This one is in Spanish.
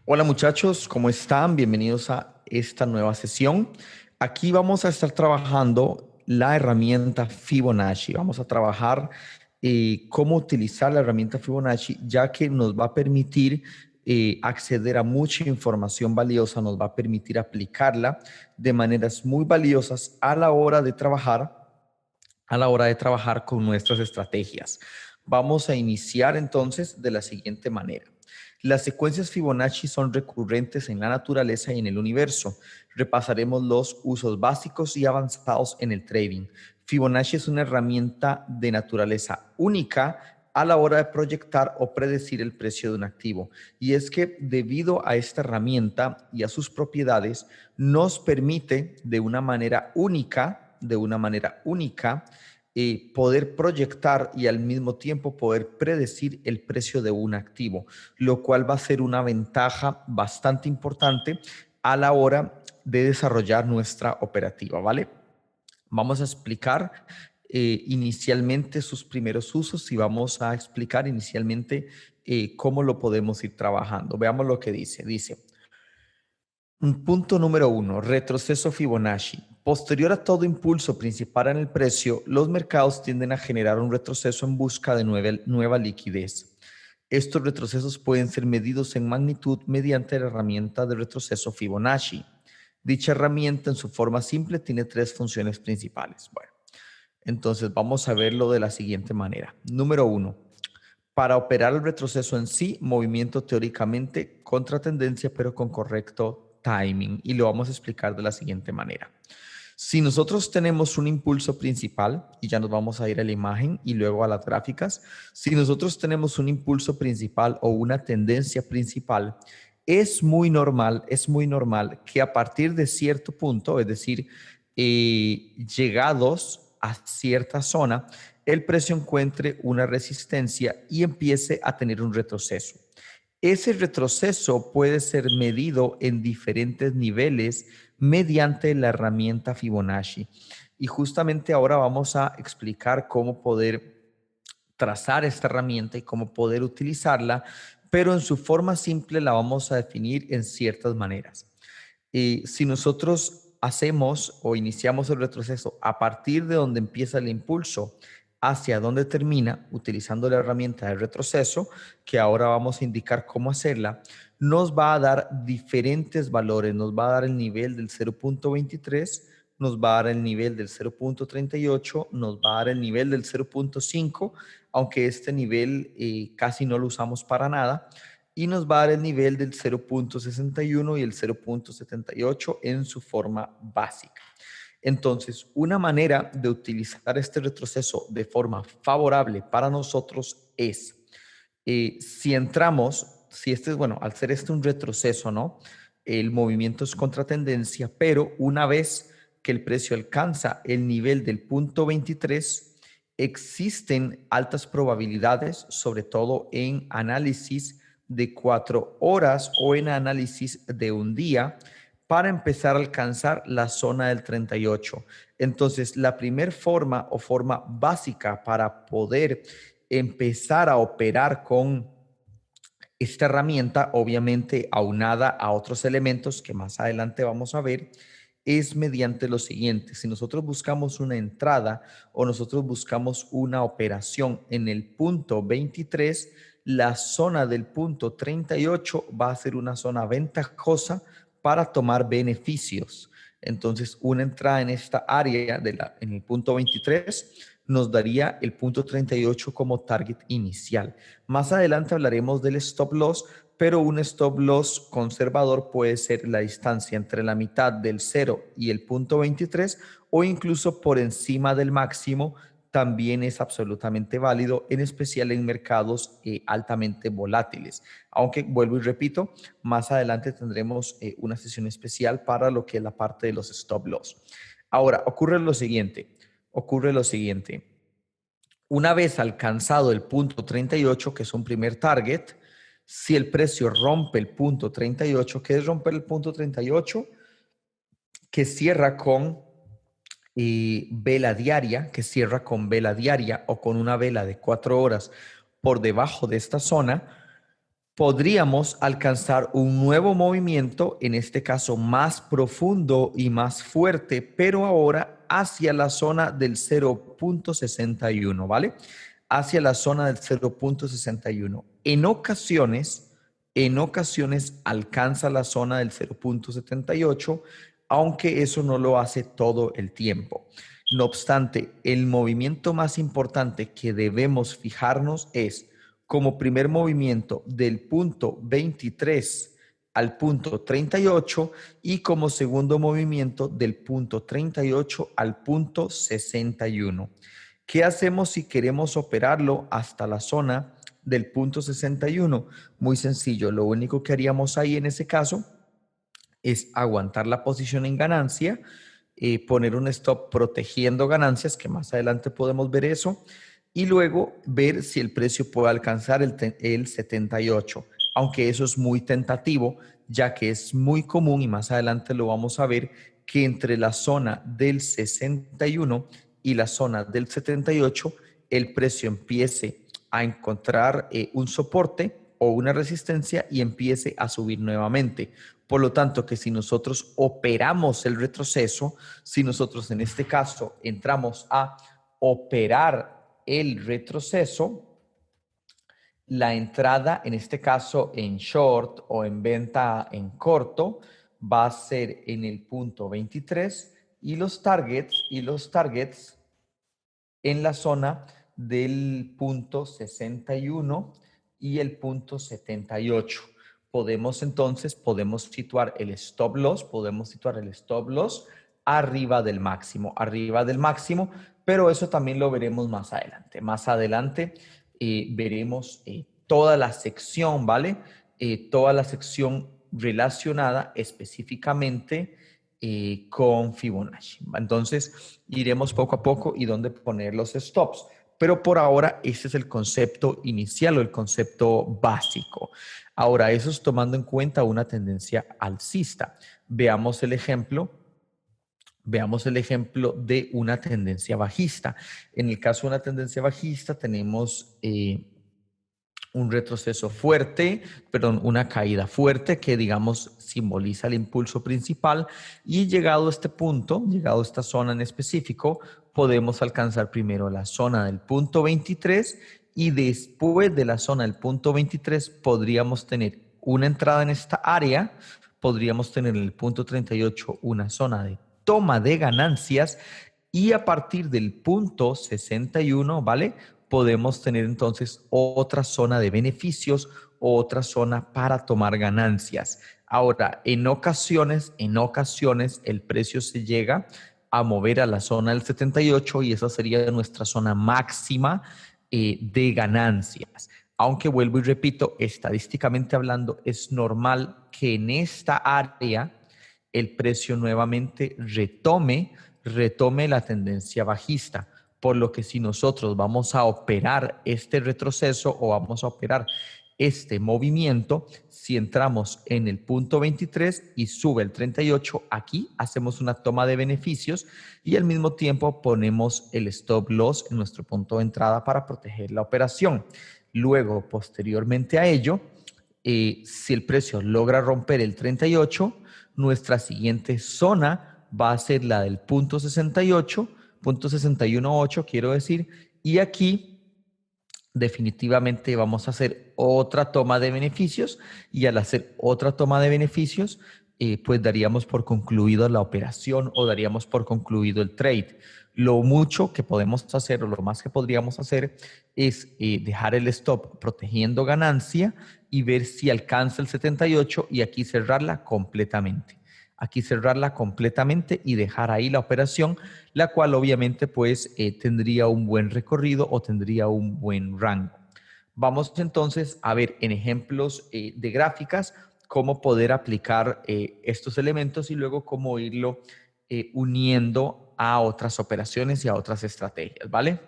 Hola muchachos, ¿cómo están? Bienvenidos a esta nueva sesión. Aquí vamos a estar trabajando la herramienta Fibonacci. Vamos a trabajar cómo utilizar la herramienta Fibonacci, ya que nos va a permitir acceder a mucha información valiosa, nos va a permitir aplicarla de maneras muy valiosas a la hora de trabajar con nuestras estrategias. Vamos a iniciar entonces de la siguiente manera. Las secuencias Fibonacci son recurrentes en la naturaleza y en el universo. Repasaremos los usos básicos y avanzados en el trading. Fibonacci es una herramienta de naturaleza única a la hora de proyectar o predecir el precio de un activo. Y es que debido a esta herramienta y a sus propiedades, nos permite de una manera única, poder proyectar y al mismo tiempo poder predecir el precio de un activo, lo cual va a ser una ventaja bastante importante a la hora de desarrollar nuestra operativa, ¿vale? Vamos a explicar inicialmente sus primeros usos y vamos a explicar inicialmente cómo lo podemos ir trabajando. Veamos lo que dice. Dice, punto número 1, retroceso Fibonacci. Posterior a todo impulso principal en el precio, los mercados tienden a generar un retroceso en busca de nueva liquidez. Estos retrocesos pueden ser medidos en magnitud mediante la herramienta de retroceso Fibonacci. Dicha herramienta en su forma simple tiene tres funciones principales. Bueno, entonces vamos a verlo de la siguiente manera. Número 1, para operar el retroceso en sí, movimiento teóricamente contra tendencia, pero con correcto timing. Y lo vamos a explicar de la siguiente manera. Si nosotros tenemos un impulso principal, y ya nos vamos a ir a la imagen y luego a las gráficas, si nosotros tenemos un impulso principal o una tendencia principal, es muy normal que a partir de cierto punto, es decir, llegados a cierta zona, el precio encuentre una resistencia y empiece a tener un retroceso. Ese retroceso puede ser medido en diferentes niveles mediante la herramienta Fibonacci. Y justamente ahora vamos a explicar cómo poder trazar esta herramienta y cómo poder utilizarla, pero en su forma simple la vamos a definir en ciertas maneras. Si nosotros hacemos o iniciamos el retroceso a partir de donde empieza el impulso hacia donde termina, utilizando la herramienta de retroceso, que ahora vamos a indicar cómo hacerla, nos va a dar diferentes valores, nos va a dar el nivel del 0.23, nos va a dar el nivel del 0.38, nos va a dar el nivel del 0.5, aunque este nivel casi no lo usamos para nada, y nos va a dar el nivel del 0.61 y el 0.78 en su forma básica. Entonces, una manera de utilizar este retroceso de forma favorable para nosotros es, si entramos, si este es, bueno, al ser este un retroceso, ¿no? El movimiento es contra tendencia, pero una vez que el precio alcanza el nivel del punto 23, existen altas probabilidades, sobre todo en análisis de 4 horas o en análisis de un día, para empezar a alcanzar la zona del 38. Entonces, la primera forma o forma básica para poder empezar a operar con esta herramienta, obviamente aunada a otros elementos que más adelante vamos a ver, es mediante lo siguiente. Si nosotros buscamos una entrada o nosotros buscamos una operación en el punto 23, la zona del punto 38 va a ser una zona ventajosa para tomar beneficios. Entonces, una entrada en esta área en el punto 23 nos daría el punto 38 como target inicial. Más adelante hablaremos del stop loss, pero un stop loss conservador puede ser la distancia entre la mitad del 0 y el punto 23 o incluso por encima del máximo. También es absolutamente válido, en especial en mercados altamente volátiles. Aunque vuelvo y repito, más adelante tendremos una sesión especial para lo que es la parte de los stop loss. Ahora, ocurre lo siguiente. Una vez alcanzado el punto 38, que es un primer target, si el precio rompe el punto 38, ¿qué es romper el punto 38? Que cierra con vela diaria, que cierra con vela diaria o con una vela de 4 horas por debajo de esta zona, podríamos alcanzar un nuevo movimiento, en este caso más profundo y más fuerte, pero ahora hacia la zona del 0.61, ¿vale? Hacia la zona del 0.61. En ocasiones alcanza la zona del 0.78, aunque eso no lo hace todo el tiempo. No obstante, el movimiento más importante que debemos fijarnos es como primer movimiento del punto 23 al punto 38 y como segundo movimiento del punto 38 al punto 61. ¿Qué hacemos si queremos operarlo hasta la zona del punto 61? Muy sencillo, lo único que haríamos ahí en ese caso es aguantar la posición en ganancia, poner un stop protegiendo ganancias, que más adelante podemos ver eso, y luego ver si el precio puede alcanzar el 78, aunque eso es muy tentativo, ya que es muy común, y más adelante lo vamos a ver, que entre la zona del 61 y la zona del 78, el precio empiece a encontrar un soporte o una resistencia y empiece a subir nuevamente. Por lo tanto, que si nosotros operamos el retroceso, si nosotros en este caso entramos a operar el retroceso, la entrada en este caso en short o en venta en corto va a ser en el punto 23 y los targets en la zona del punto 61 y el punto 78. Podemos situar el stop loss, arriba del máximo, pero eso también lo veremos más adelante. Más adelante veremos toda la sección, ¿vale? Toda la sección relacionada específicamente con Fibonacci. Entonces, iremos poco a poco y dónde poner los stops. Pero por ahora, ese es el concepto inicial o el concepto básico. Ahora, eso es tomando en cuenta una tendencia alcista. Veamos el ejemplo de una tendencia bajista. En el caso de una tendencia bajista, tenemos un retroceso fuerte, perdón, una caída fuerte que digamos simboliza el impulso principal y llegado a este punto, llegado a esta zona en específico, podemos alcanzar primero la zona del punto 23 y después de la zona del punto 23 podríamos tener una entrada en esta área, podríamos tener en el punto 38 una zona de toma de ganancias y a partir del punto 61, ¿vale? Podemos tener entonces otra zona de beneficios, otra zona para tomar ganancias. Ahora, en ocasiones, el precio se llega a mover a la zona del 78 y esa sería nuestra zona máxima de ganancias. Aunque vuelvo y repito, estadísticamente hablando, es normal que en esta área el precio nuevamente retome la tendencia bajista. Por lo que si nosotros vamos a operar este retroceso o vamos a operar este movimiento, si entramos en el punto 23 y sube el 38, aquí hacemos una toma de beneficios y al mismo tiempo ponemos el stop loss en nuestro punto de entrada para proteger la operación. Luego, posteriormente a ello, si el precio logra romper el 38, nuestra siguiente zona va a ser la del punto 68, punto 61.8 quiero decir, y aquí definitivamente vamos a hacer otra toma de beneficios y al hacer otra toma de beneficios, pues daríamos por concluido la operación o daríamos por concluido el trade. Lo mucho que podemos hacer o lo más que podríamos hacer es dejar el stop protegiendo ganancia y ver si alcanza el 78 y aquí cerrarla completamente. Aquí cerrarla completamente y dejar ahí la operación, la cual obviamente pues tendría un buen recorrido o tendría un buen rango. Vamos entonces a ver en ejemplos de gráficas cómo poder aplicar estos elementos y luego cómo irlo uniendo a otras operaciones y a otras estrategias, ¿vale?